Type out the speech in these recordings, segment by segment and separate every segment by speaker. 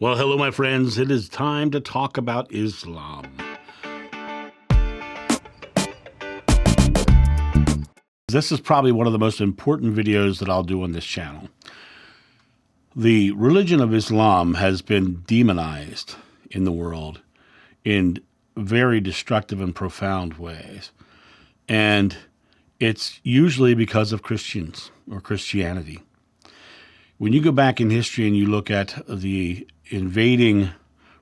Speaker 1: Well, hello, my friends. It is time to talk about Islam. This is probably one of the most important videos that I'll do on this channel. The religion of Islam has been demonized in the world in very destructive and profound ways. And it's usually because of Christians or Christianity. When you go back in history and you look at the invading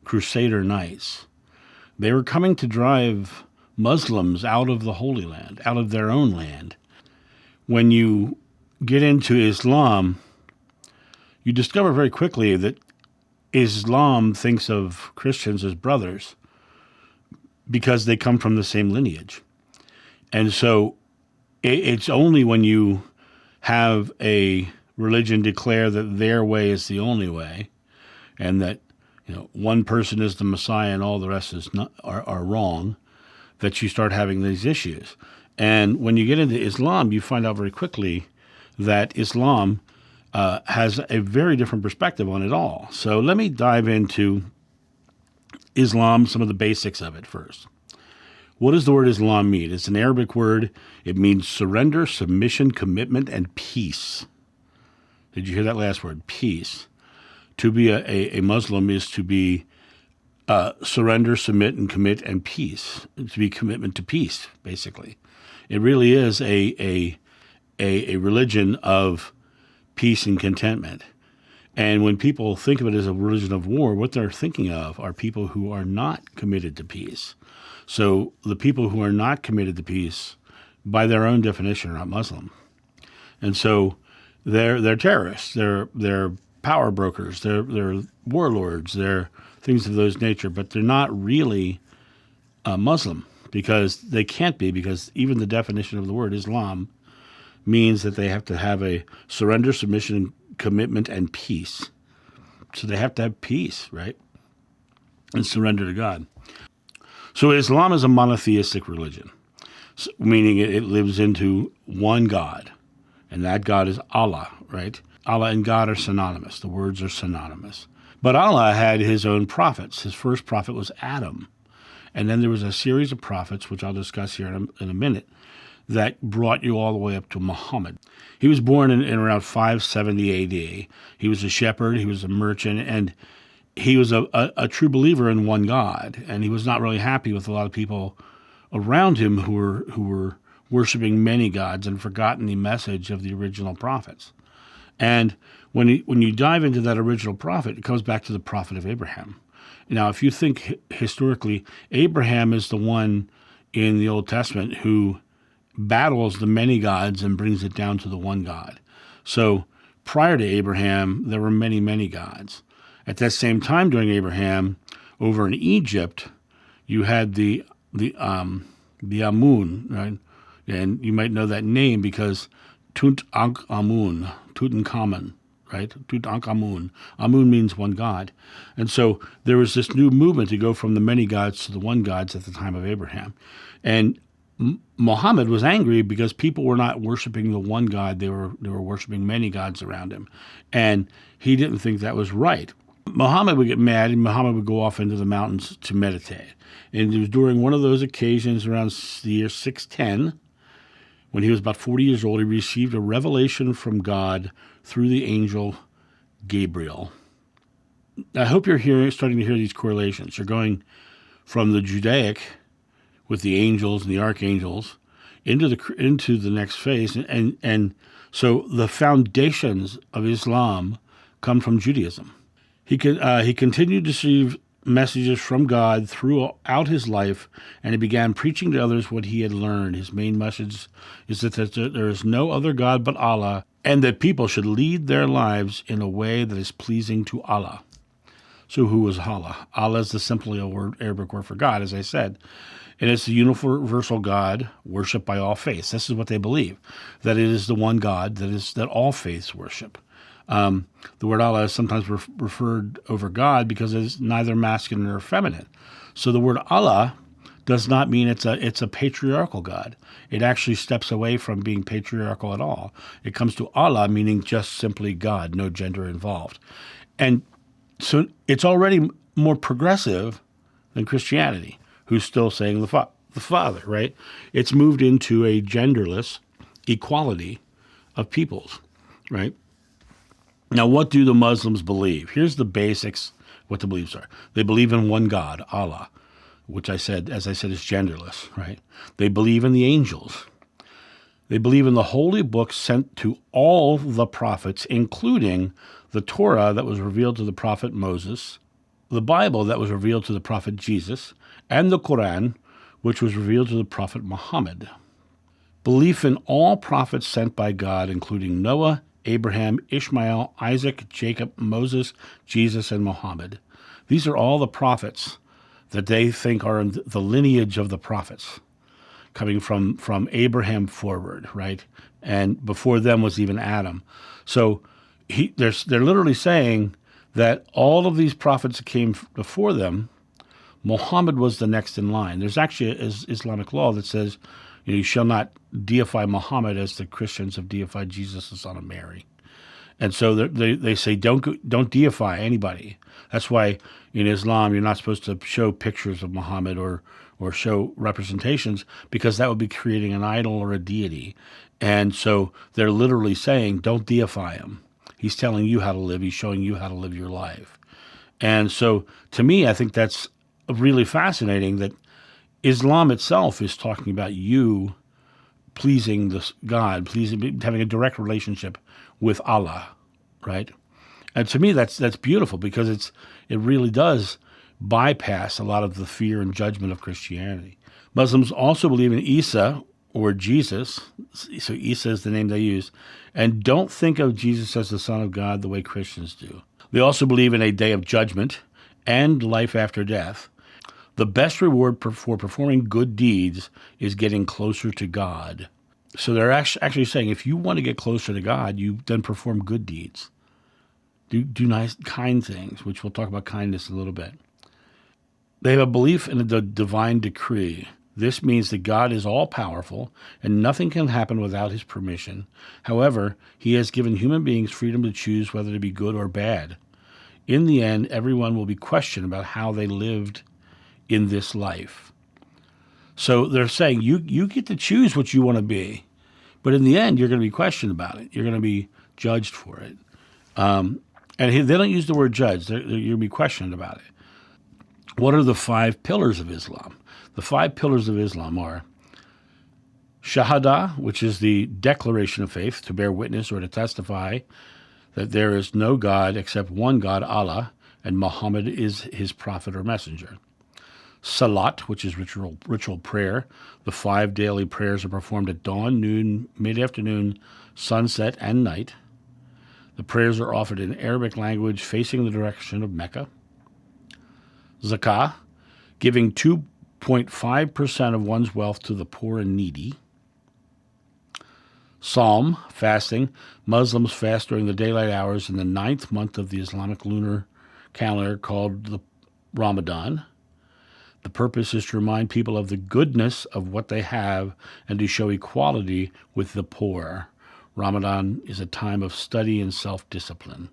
Speaker 1: Crusader Knights, they were coming to drive Muslims out of the Holy Land, out of their own land. When you get into Islam, you discover very quickly that Islam thinks of Christians as brothers because they come from the same lineage. And so it's only when you have a religion declare that their way is the only way, and that one person is the Messiah and all the rest are wrong, that you start having these issues. And when you get into Islam, you find out very quickly that Islam has a very different perspective on it all. So let me dive into Islam, some of the basics of it first. What does the word Islam mean? It's an Arabic word. It means surrender, submission, commitment, and peace. Did you hear that last word? Peace. To be a Muslim is to be surrender, submit, and commit, and peace. To be commitment to peace, basically. It really is a religion of peace and contentment. And when people think of it as a religion of war, what they're thinking of are people who are not committed to peace. So the people who are not committed to peace, by their own definition, are not Muslim. And so they're terrorists, they're power brokers, they're warlords, they're things of those nature, but they're not really Muslim, because they can't be, because even the definition of the word Islam means that they have to have a surrender, submission, commitment, and peace. So they have to have peace, right? And surrender to God. So Islam is a monotheistic religion, meaning it lives into one God, and that God is Allah, right? Allah and God are synonymous. The words are synonymous. But Allah had his own prophets. His first prophet was Adam. And then there was a series of prophets, which I'll discuss here in a minute, that brought you all the way up to Muhammad. He was born in around 570 A.D. He was a shepherd, he was a merchant, and he was a true believer in one God. And he was not really happy with a lot of people around him who were worshiping many gods and forgotten the message of the original prophets. And when you dive into that original prophet, it comes back to the prophet of Abraham. Now, if you think historically, Abraham is the one in the Old Testament who battles the many gods and brings it down to the one God. So prior to Abraham, there were many, many gods. At that same time during Abraham, over in Egypt, you had the Amun, right? And you might know that name because Tutankhamun, right? Tutankhamun. Amun means one God. And so there was this new movement to go from the many gods to the one gods at the time of Abraham. And Muhammad was angry because people were not worshiping the one God. They were worshiping many gods around him. And he didn't think that was right. Muhammad would get mad, and Muhammad would go off into the mountains to meditate. And it was during one of those occasions around the year 610, when he was about 40 years old, he received a revelation from God through the angel Gabriel. I hope you're starting to hear these correlations. You're going from the Judaic, with the angels and the archangels, into the next phase, and so the foundations of Islam come from Judaism. He continued to receive messages from God throughout his life, and he began preaching to others what he had learned. His main message is that there is no other God but Allah, and that people should lead their lives in a way that is pleasing to Allah. So who is Allah? Allah is the simple Arabic word for God, as I said. And it's the universal God worshipped by all faiths. This is what they believe, that it is the one God that all faiths worship. The word Allah is sometimes referred over God because it's neither masculine nor feminine. So the word Allah does not mean it's a patriarchal God. It actually steps away from being patriarchal at all. It comes to Allah, meaning just simply God, no gender involved. And So it's already more progressive than Christianity, who's still saying the Father, right? It's moved into a genderless equality of peoples, right? Now, what do the Muslims believe? Here's the basics, what the beliefs are. They believe in one God, Allah, which as I said, is genderless, right? They believe in the angels. They believe in the holy books sent to all the prophets, including the Torah that was revealed to the prophet Moses, the Bible that was revealed to the prophet Jesus, and the Quran, which was revealed to the prophet Muhammad. Belief in all prophets sent by God, including Noah, Abraham, Ishmael, Isaac, Jacob, Moses, Jesus, and Muhammad. These are all the prophets that they think are in the lineage of the prophets, coming from Abraham forward, right? And before them was even Adam. So they're literally saying that all of these prophets that came before them, Muhammad was the next in line. There's actually an Islamic law that says, you shall not deify Muhammad as the Christians have deified Jesus, the son of Mary. And so they say don't deify anybody. That's why in Islam you're not supposed to show pictures of Muhammad or show representations, because that would be creating an idol or a deity. And so they're literally saying don't deify him. He's telling you how to live. He's showing you how to live your life. And so to me, I think that's really fascinating that Islam itself is talking about you pleasing this God, having a direct relationship with Allah, right? And to me, that's beautiful, because it really does bypass a lot of the fear and judgment of Christianity. Muslims also believe in Isa, or Jesus, so Isa is the name they use, and don't think of Jesus as the Son of God the way Christians do. They also believe in a day of judgment and life after death. The best reward for performing good deeds is getting closer to God. So they're actually saying if you want to get closer to God, you then perform good deeds. Do nice, kind things, which we'll talk about kindness in a little bit. They have a belief in the divine decree. This means that God is all-powerful and nothing can happen without his permission. However, he has given human beings freedom to choose whether to be good or bad. In the end, everyone will be questioned about how they lived in this life. So they're saying you get to choose what you want to be, but in the end, you're going to be questioned about it. You're going to be judged for it. And they don't use the word judge. You're going to be questioned about it. What are the 5 pillars of Islam? The 5 pillars of Islam are Shahada, which is the declaration of faith, to bear witness or to testify that there is no God except one God, Allah, and Muhammad is his prophet or messenger. Salat, which is ritual prayer. The 5 daily prayers are performed at dawn, noon, mid-afternoon, sunset, and night. The prayers are offered in Arabic language facing the direction of Mecca. Zakah, giving 2.5% of one's wealth to the poor and needy. Psalm, fasting. Muslims fast during the daylight hours in the 9th month of the Islamic lunar calendar called the Ramadan. The purpose is to remind people of the goodness of what they have and to show equality with the poor. Ramadan is a time of study and self-discipline.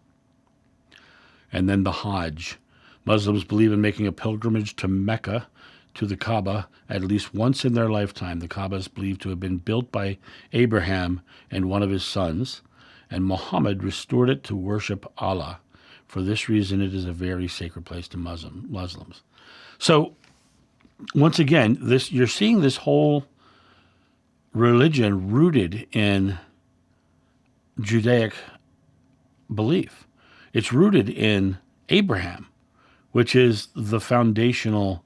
Speaker 1: And then the Hajj. Muslims believe in making a pilgrimage to Mecca, to the Kaaba, at least once in their lifetime. The Kaaba is believed to have been built by Abraham and one of his sons, and Muhammad restored it to worship Allah. For this reason, it is a very sacred place to Muslims. So, once again, you're seeing this whole religion rooted in Judaic belief. It's rooted in Abraham, which is the foundational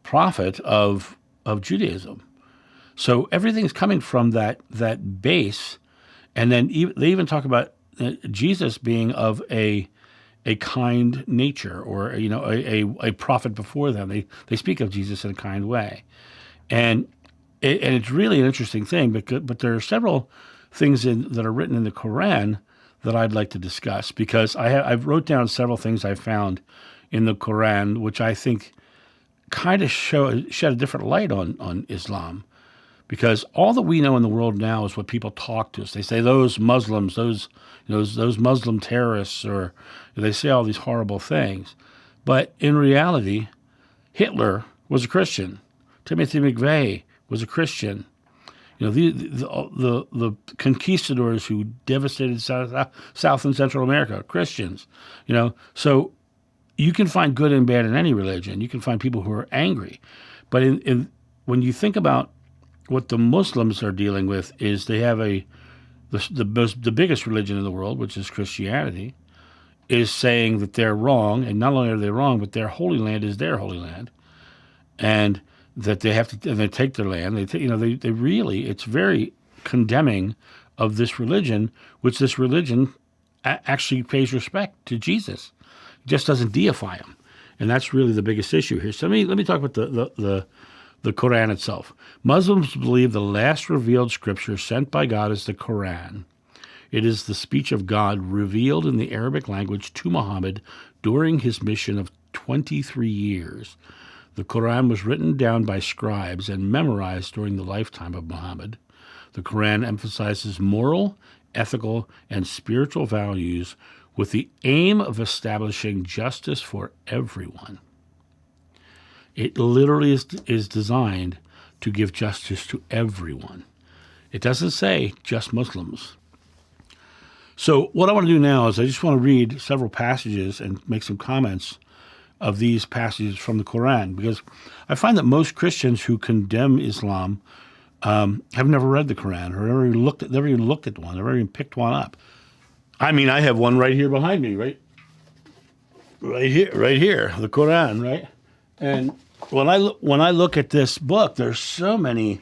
Speaker 1: prophet of Judaism. So everything's coming from that base, and then they even talk about Jesus being of a kind nature, or a prophet before them. They speak of Jesus in a kind way, and it's really an interesting thing. But there are several things that are written in the Quran that I'd like to discuss, because I've wrote down several things I found in the Quran which I think kind of shed a different light on Islam. because all that we know in the world now is what people talk to us. They say those Muslims, those Muslim terrorists, or they say all these horrible things. But in reality, Hitler was a Christian. Timothy McVeigh was a Christian. The conquistadors who devastated South and Central America, Christians. So you can find good and bad in any religion. You can find people who are angry, but when you think about what the Muslims are dealing with, is they have the biggest religion in the world, which is Christianity, is saying that they're wrong, and not only are they wrong, but their holy land is their holy land, and that they have to, and they take their land. They really, it's very condemning of this religion, which this religion actually pays respect to Jesus. It just doesn't deify him, and that's really the biggest issue here. So let me talk about the Quran itself. Muslims believe the last revealed scripture sent by God is the Quran. It is the speech of God revealed in the Arabic language to Muhammad during his mission of 23 years. The Quran was written down by scribes and memorized during the lifetime of Muhammad. The Quran emphasizes moral, ethical, and spiritual values with the aim of establishing justice for everyone. It literally is designed to give justice to everyone. It doesn't say just Muslims. So what I want to do now is I just want to read several passages and make some comments of these passages from the Quran, because I find that most Christians who condemn Islam have never read the Quran, or never even looked at one, never even picked one up. I mean, I have one right here behind me, right here, the Quran, right? And when I look at this book, there's so many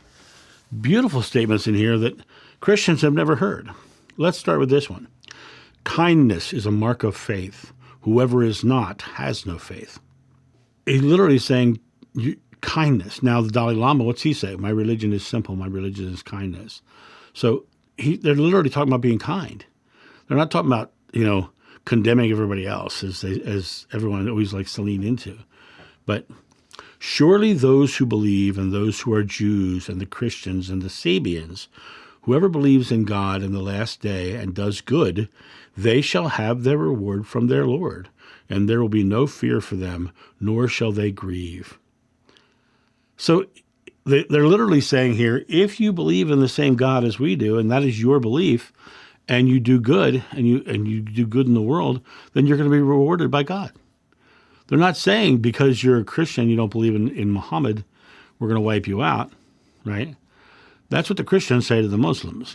Speaker 1: beautiful statements in here that Christians have never heard. Let's start with this one. Kindness is a mark of faith. Whoever is not has no faith. He's literally saying kindness. Now, the Dalai Lama, what's he say? My religion is simple. My religion is kindness. So they're literally talking about being kind. They're not talking about, condemning everybody else as everyone always likes to lean into. But surely those who believe, and those who are Jews and the Christians and the Sabians, whoever believes in God in the last day and does good, they shall have their reward from their Lord, and there will be no fear for them, nor shall they grieve. So they're literally saying here, if you believe in the same God as we do, and that is your belief, and you do good, and you do good in the world, then you're going to be rewarded by God. They're not saying because you're a Christian, you don't believe in Muhammad, we're going to wipe you out, right? That's what the Christians say to the Muslims.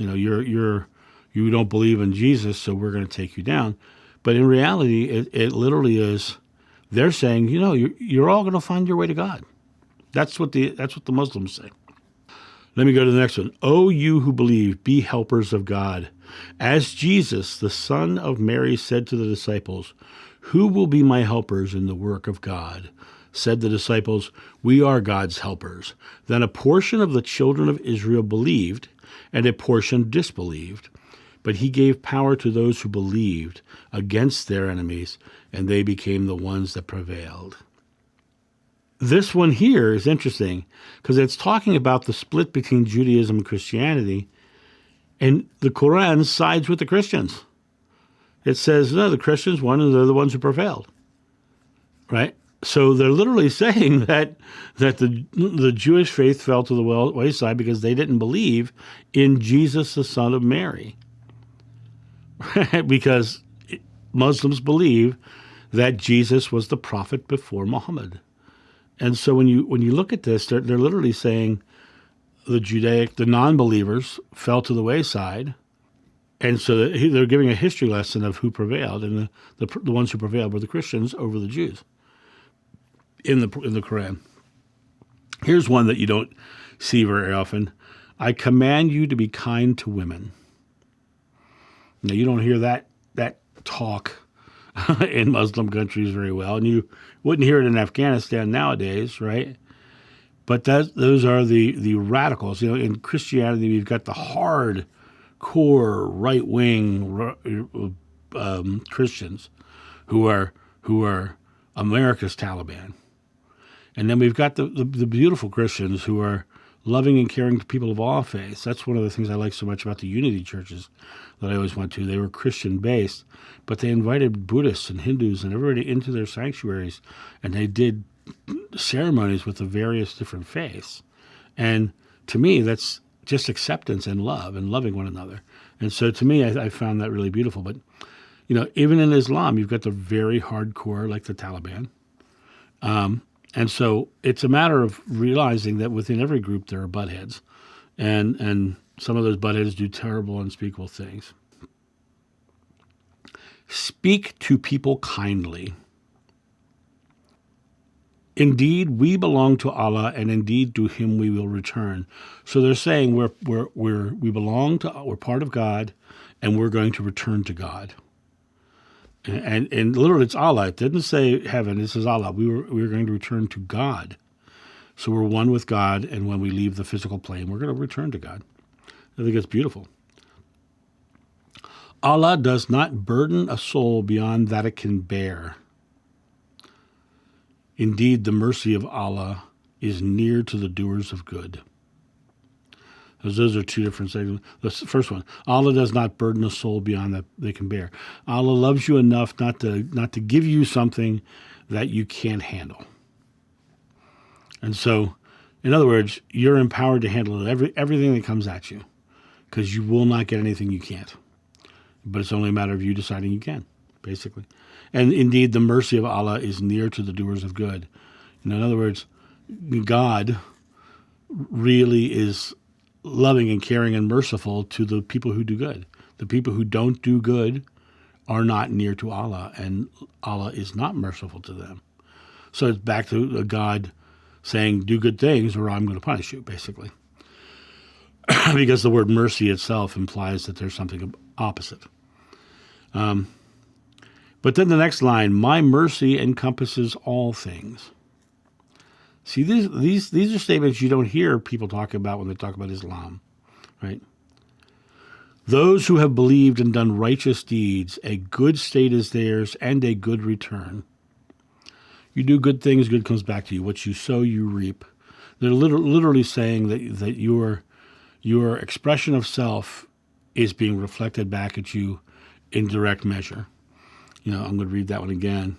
Speaker 1: You don't believe in Jesus, so we're going to take you down. But in reality, it literally is. They're saying, you're all going to find your way to God. That's what the Muslims say. Let me go to the next one. O you who believe, be helpers of God. As Jesus, the son of Mary, said to the disciples, who will be my helpers in the work of God? Said the disciples, we are God's helpers. Then a portion of the children of Israel believed, and a portion disbelieved. But he gave power to those who believed against their enemies, and they became the ones that prevailed. This one here is interesting because it's talking about the split between Judaism and Christianity, and the Quran sides with the Christians. It says, no, the Christians won, and they're the ones who prevailed, right? So they're literally saying that the Jewish faith fell to the wayside because they didn't believe in Jesus, the son of Mary. Because Muslims believe that Jesus was the prophet before Muhammad. And so when you look at this, they're literally saying the non-believers fell to the wayside. And so they're giving a history lesson of who prevailed, and the ones who prevailed were the Christians over the Jews in the Quran. Here's one that you don't see very often. I command you to be kind to women. Now, you don't hear that talk in Muslim countries very well, and you wouldn't hear it in Afghanistan nowadays, right? But those are the radicals. In Christianity, we've got the hard core right-wing Christians who are America's Taliban. And then we've got the beautiful Christians who are loving and caring to people of all faiths. That's one of the things I like so much about the Unity churches that I always went to. They were Christian-based, but they invited Buddhists and Hindus and everybody into their sanctuaries, and they did ceremonies with the various different faiths. And to me, that's just acceptance and love and loving one another. And so to me, I found that really beautiful. But, even in Islam, you've got the very hardcore, like the Taliban. And so it's a matter of realizing that within every group there are buttheads. And some of those buttheads do terrible, unspeakable things. Speak to people kindly. Indeed, we belong to Allah, and indeed to Him we will return. So they're saying we belong to, we're part of God, and we're going to return to God. And literally, it's Allah. It didn't say heaven. It says Allah. We were going to return to God. So we're one with God, and when we leave the physical plane, we're going to return to God. I think it's beautiful. Allah does not burden a soul beyond that it can bear. Indeed, the mercy of Allah is near to the doers of good. Those are two different segments. The first one, Allah does not burden a soul beyond that they can bear. Allah loves you enough not to give you something that you can't handle. And so, in other words, you're empowered to handle everything that comes at you, because you will not get anything you can't. But it's only a matter of you deciding you can, basically. And indeed, the mercy of Allah is near to the doers of good. In other words, God really is loving and caring and merciful to the people who do good. The people who don't do good are not near to Allah, and Allah is not merciful to them. So it's back to God saying, do good things or I'm going to punish you, basically. Because the word mercy itself implies that there's something opposite. But then the next line, my mercy encompasses all things. See, these are statements you don't hear people talk about when they talk about Islam, right? Those who have believed and done righteous deeds, a good state is theirs and a good return. You do good things, good comes back to you. What you sow, you reap. They're literally saying that your expression of self is being reflected back at you in direct measure. I'm going to read that one again.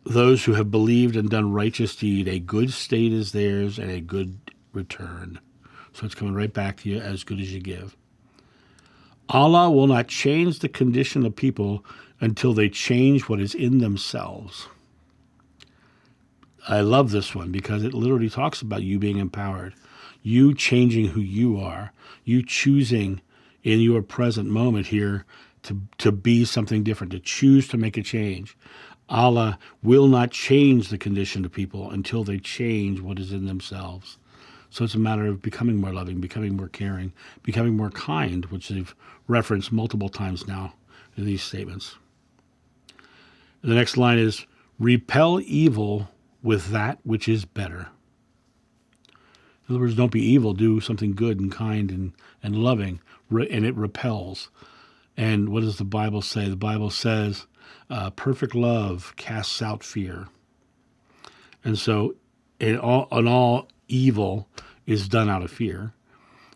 Speaker 1: Those who have believed and done righteous deed, a good state is theirs and a good return. So it's coming right back to you as good as you give. Allah will not change the condition of people until they change what is in themselves. I love this one because it literally talks about you being empowered, you changing who you are, you choosing in your present moment here to be something different, to choose to make a change. Allah will not change the condition of people until they change what is in themselves. So it's a matter of becoming more loving, becoming more caring, becoming more kind, which they've referenced multiple times now in these statements. The next line is, repel evil with that which is better. In other words, don't be evil, do something good and kind and loving, and it repels. And what does the Bible say? The Bible says, perfect love casts out fear. And so all evil is done out of fear.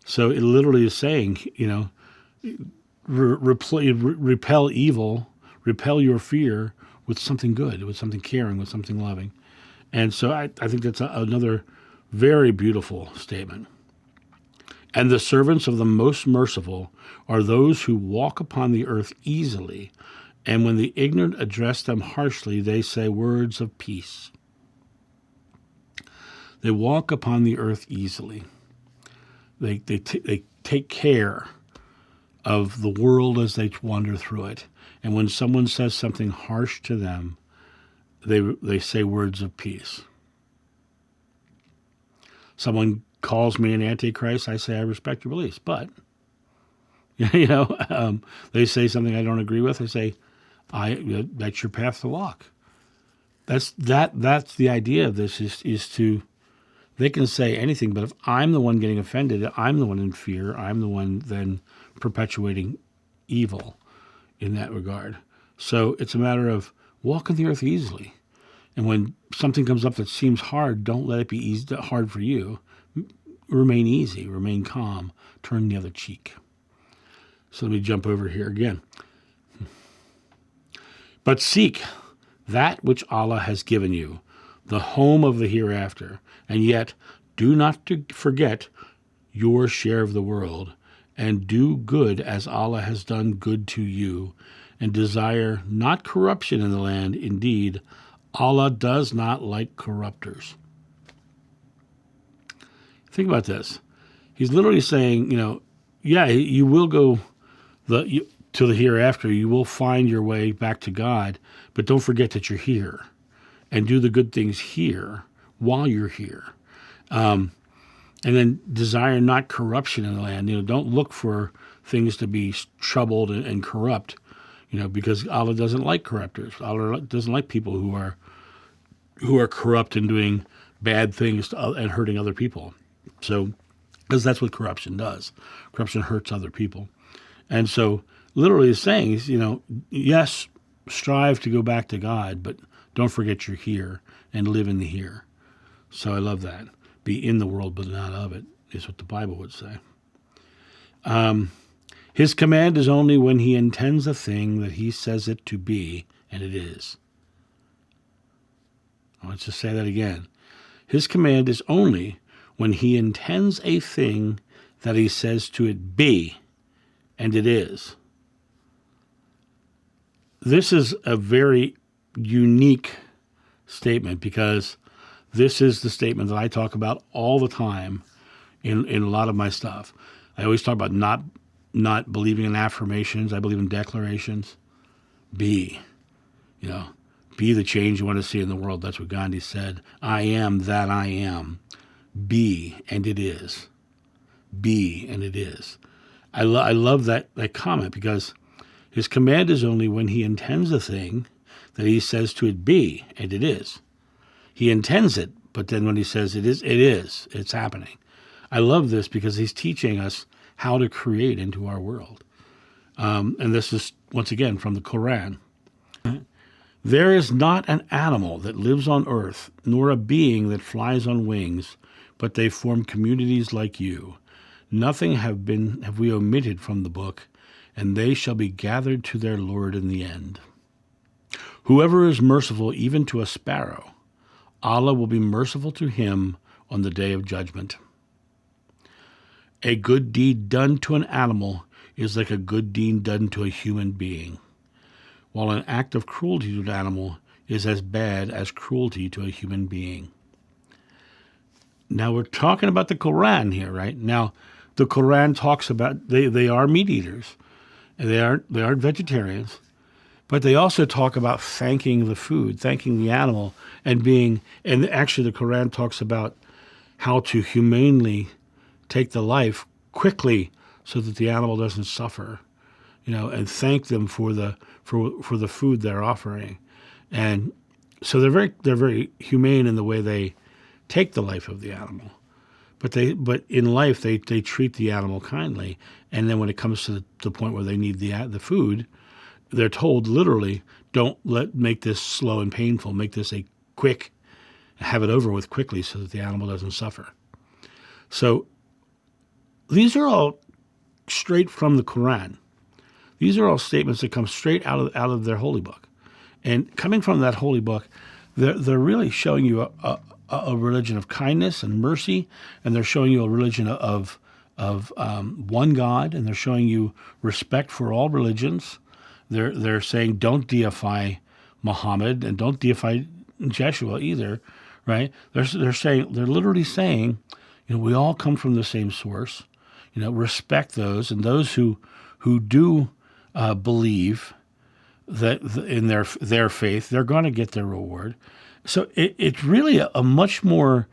Speaker 1: So it literally is saying, repel evil, repel your fear with something good, with something caring, with something loving. And so I think that's another very beautiful statement. And the servants of the most merciful are those who walk upon the earth easily, and when the ignorant address them harshly, they say words of peace. They walk upon the earth easily. They take care of the world as they wander through it. And when someone says something harsh to them, they say words of peace. Someone calls me an antichrist, I say I respect your beliefs. But, they say something I don't agree with, I say, that's your path to walk. That's the idea of this is to, they can say anything, but if I'm the one getting offended, I'm the one in fear, I'm the one then perpetuating evil in that regard. So it's a matter of walking the earth easily. And when something comes up that seems hard, don't let it be easy, hard for you. Remain easy, remain calm, turn the other cheek. So let me jump over here again. But seek that which Allah has given you, the home of the hereafter, and yet do not to forget your share of the world, and do good as Allah has done good to you, and desire not corruption in the land. Indeed, Allah does not like corrupters. Think about this. He's literally saying, yeah, you will go to the hereafter. You will find your way back to God, but don't forget that you're here, and do the good things here while you're here. And then desire not corruption in the land. Don't look for things to be troubled and corrupt, because Allah doesn't like corruptors. Allah doesn't like people who are corrupt and doing bad things and hurting other people. So, because that's what corruption does. Corruption hurts other people. And so, literally is saying, yes, strive to go back to God, but don't forget you're here and live in the here. So I love that. Be in the world, but not of it, is what the Bible would say. His command is only when he intends a thing that he says it to be, and it is. Let's just say that again. His command is only when he intends a thing that he says to it be, and it is. This is a very unique statement, because this is the statement that I talk about all the time in a lot of my stuff. I always talk about not believing in affirmations. I believe in declarations. Be the change you want to see in the world. That's what Gandhi said. I am that I am. Be, and it is. Be, and it is. I love that comment, because his command is only when he intends a thing that he says to it be, and it is. He intends it, but then when he says it is, it's happening. I love this because he's teaching us how to create into our world. And this is, once again, from the Quran. There is not an animal that lives on earth, nor a being that flies on wings, but they form communities like you. Nothing have we omitted from the book, and they shall be gathered to their Lord in the end. Whoever is merciful even to a sparrow, Allah will be merciful to him on the day of judgment. A good deed done to an animal is like a good deed done to a human being, while an act of cruelty to an animal is as bad as cruelty to a human being. Now we're talking about the Quran here, right? Now the Quran talks about they are meat eaters, and they aren't vegetarians, but they also talk about thanking the food, thanking the animal, and actually the Quran talks about how to humanely take the life quickly so that the animal doesn't suffer, and thank them for the food they're offering. And so they're very humane in the way they take the life of the animal. But in life they treat the animal kindly, and then when it comes to the point where they need the food, they're told literally, don't make this slow and painful. Make this a quick, have it over with quickly so that the animal doesn't suffer. So these are all straight from the Quran. These are all statements that come straight out of their holy book, and coming from that holy book, they're really showing you a religion of kindness and mercy, and they're showing you a religion of one God, and they're showing you respect for all religions. They're saying don't deify Muhammad and don't deify Jeshua either, right? They're literally saying, we all come from the same source. Respect those, and those who do believe that in their faith, they're going to get their reward. So it's really a much more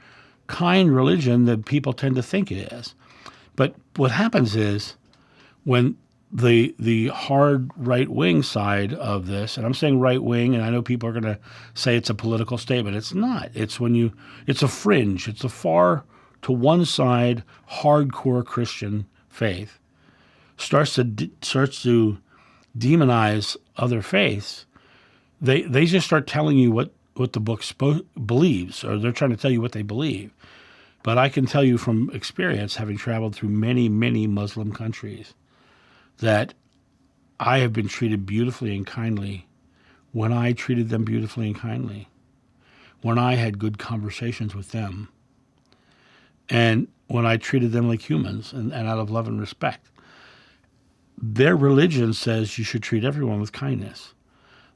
Speaker 1: kind religion than people tend to think it is. But what happens is when the hard right-wing side of this, and I'm saying right-wing, and I know people are going to say it's a political statement. It's not. It's a fringe. It's a far to one side hardcore Christian faith starts to demonize other faiths. They just start telling you what the book believes, or they're trying to tell you what they believe. But I can tell you from experience, having traveled through many, many Muslim countries, that I have been treated beautifully and kindly when I treated them beautifully and kindly, when I had good conversations with them, and when I treated them like humans and out of love and respect. Their religion says you should treat everyone with kindness.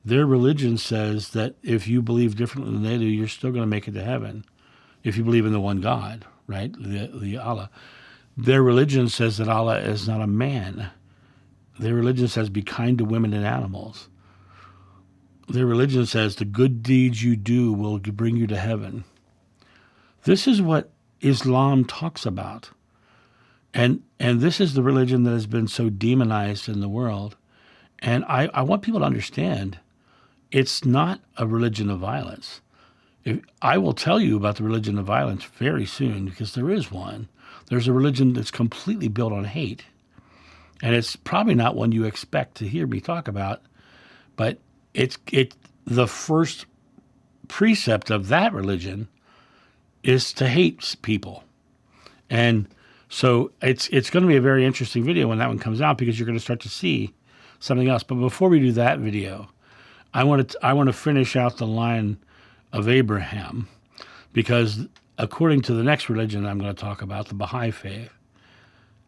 Speaker 1: Their religion says that if you believe differently than they do, you're still going to make it to heaven. If you believe in the one God, right, the Allah. Their religion says that Allah is not a man. Their religion says be kind to women and animals. Their religion says the good deeds you do will bring you to heaven. This is what Islam talks about. And this is the religion that has been so demonized in the world. And I want people to understand it's not a religion of violence. I will tell you about the religion of violence very soon, because there is one. There's a religion that's completely built on hate. And it's probably not one you expect to hear me talk about, but the first precept of that religion is to hate people. And so it's going to be a very interesting video when that one comes out, because you're going to start to see something else. But before we do that video, I want to finish out the line of Abraham, because according to the next religion I'm going to talk about, the Baha'i faith,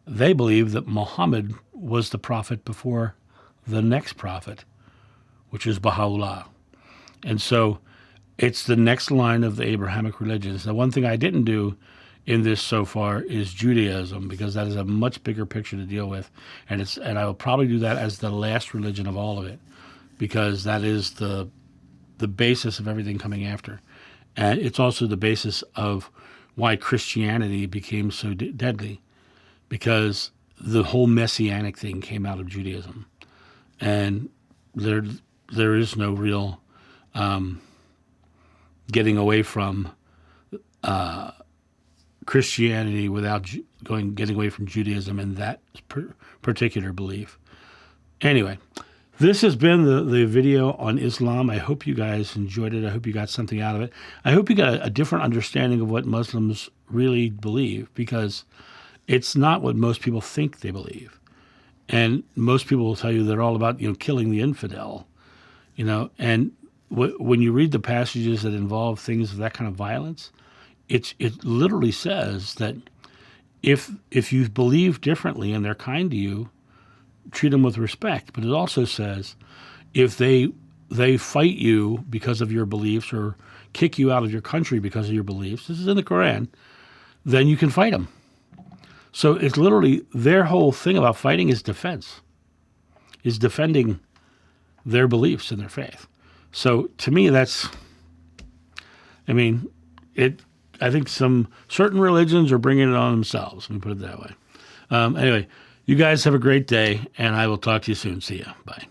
Speaker 1: they believe that Muhammad was the prophet before the next prophet, which is Baha'u'llah. And so it's the next line of the Abrahamic religions. The one thing I didn't do in this so far is Judaism, because that is a much bigger picture to deal with. And I will probably do that as the last religion of all of it, because that is the basis of everything coming after. And it's also the basis of why Christianity became so deadly, because the whole messianic thing came out of Judaism. And there is no real getting away from Christianity without getting away from Judaism and that particular belief. Anyway, this has been the video on Islam. I hope you guys enjoyed it. I hope you got something out of it. I hope you got a different understanding of what Muslims really believe, because it's not what most people think they believe. And most people will tell you they're all about, killing the infidel, and when you read the passages that involve things of that kind of violence, it literally says that if you believe differently and they're kind to you, treat them with respect. But it also says if they fight you because of your beliefs or kick you out of your country because of your beliefs, this is in the Quran, then you can fight them. So it's literally their whole thing about fighting is defense, is defending their beliefs and their faith. So to me, I think some certain religions are bringing it on themselves. Let me put it that way. Anyway, you guys have a great day, and I will talk to you soon. See ya. Bye.